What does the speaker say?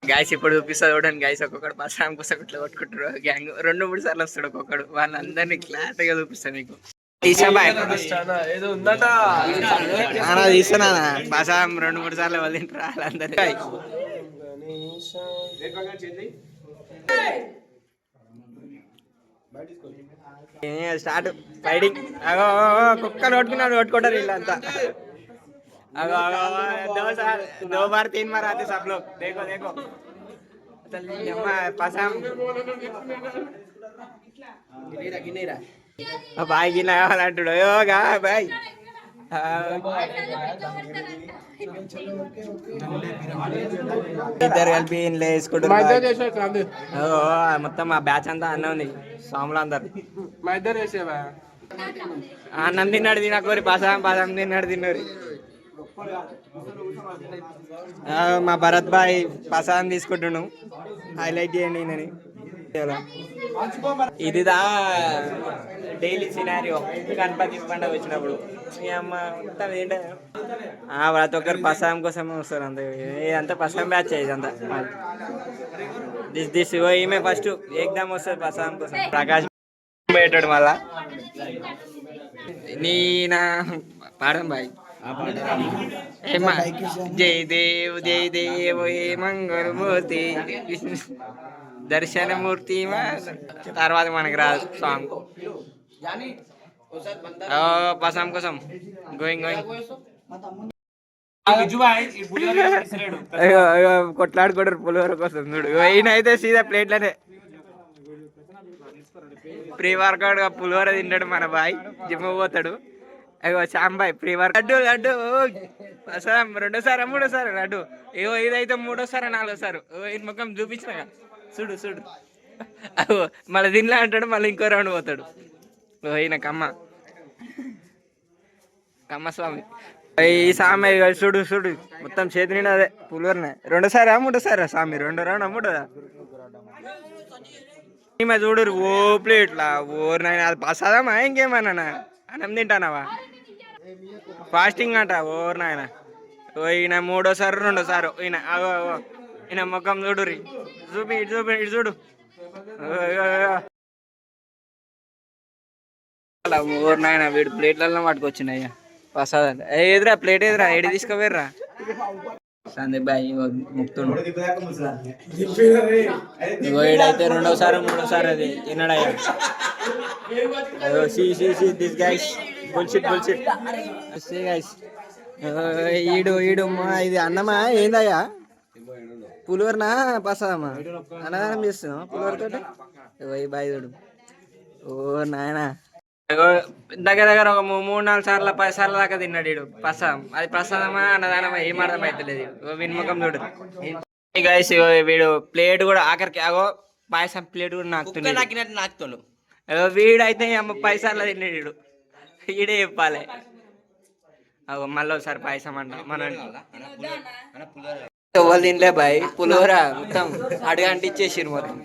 Guys ఇప్పుడు చూపిస్తా చూడండి గాయస్, ఒక్కొక్కడు పసాం కోసం ఇట్లా కొట్టుకుంటారు గ్యాంగ్. 2-3 సార్లు వస్తాడు ఒక్కొక్కడు, వాళ్ళందరినీ క్లారిటీ గా చూపిస్తాను మీకు. తీస్తున్నా పసాం 2-3 సార్లు వాళ్ళు తింటారు వాళ్ళందరూ. Start fighting. కుక్కలు కొట్టుకున్నాడు, కొట్టుకుంటారు వీళ్ళంతా. अगो अगो 2 बार 3 बार आते सब लोग. देखो देखो पसम भाई गिना वाला भाई ఇద్దరు కలిపి ఇంట్లో వేసుకుంటారు మొత్తం. ఆ బ్యాచ్ అంతా అన్న ఉంది, సాములు అందరు అన్నం తిన్నాడు, తినకోరి పసాం పసాం తిన్నాడు. మా భరత్ భాయ్ పసాన్ తీసుకుంటున్నాను, హైలైట్ చేయండి నేను. ఇదిదా డైలీ సినారియో గణపతి పండుగ వచ్చినప్పుడు మొత్తం ఏంటంటే ప్రతి ఒక్కరు పసాం కోసం వస్తారు. అంతా పసాం బ్యాచ్ ఇదంతా. దిస్ ఈమె ఫస్ట్ ఏకదమ్ వస్తుంది పసాం కోసం. ప్రకాష్ పెట్టాడు మళ్ళా. నీ నా పాడం బాయ్. జై దేవ్ జై దేవ్ ఏ మంగళమూర్తి దర్శనమూర్తి. తర్వాత మనకి రాదు సాంగ్. పసాం కోసం గోయింగ్ కొట్లాడుకోడరు పులిహోర కోసం. చూడు ఈయన అయితే సీదా ప్లేట్లనే ప్రీ వర్కౌట్ గా పులిహోర తింటాడు మన బాయ్. జిమ్ పోతాడు. అయ్యో శాంబాయ్ ప్రీ వర్క్. లడ్డు అసలు 2సారి 3సారి లడ్డు. ఇదైతే 3సారి 4సారి. ఈయన ముఖం చూపించిన చూడు చూడు. అయ్యో మళ్ళీ తినలే అంటాడు, మళ్ళీ ఇంకో రౌండ్ పోతాడు. ఈయన కమ్మ స్వామి. ఈ స్వామి చూడు చూడు మొత్తం చేతి నిండా అదే పులిహోరనే. 2సారి 3సారి స్వామి. 2 రౌండ్ 3. ఈమె చూడు ఓ ప్లేట్లా ఓరినాయన. అది ప్రసాదమా ఇంకేమన్నా అన్నం తింటానావా? ఫాస్టింగ్ అంట ఓరినాయన. ఈయన 3సారి 2సారి. ఈయన ముఖం చూడు రీ. చూపి ఇటు చూడు. ఓరినాయన వీడు ప్లేట్లలో పట్టుకొచ్చినాయ్యా ప్రసాదం. ఎదురా ప్లేట్ ఎదురా, ఏడి తీసుకోవేర్రా. సందీప్ బాయ్ ముక్తుండు. వీడైతే 2సారి 3సారి అది తిన్నాడయ్యా. This guys bullshit guys. ఈడు ఇది అన్నమా ఏందయ్యా? పులిహోరనా పసాదమ్మా? అన్నదానం చేస్తున్నాం పులిహోరతోటి. బాయ్ చూడు. ఓ నాయన దగ్గర ఒక 3-4 సార్లు 10 సార్ల దాకా తిన్నాడు వీడు ప్రసాదం. అది ప్రసాదమా అన్నదానమా ఏం అర్థం అవుతలేదు. విన్ముఖం చూడు గైస్. వీడు ప్లేట్ కూడా ఆఖరికి పాయసం ప్లేట్ కూడా నాకుతుండు. వీడైతే 10 సార్లు తిన్నాడు వీడు. వీడే చెప్పాలి. మళ్ళీ ఒకసారి పాయసం అంట మన ఎవరు తినలే బాయ్. పులిహోర మొత్తం అడుగంటిచ్చేసిరు మొత్తం.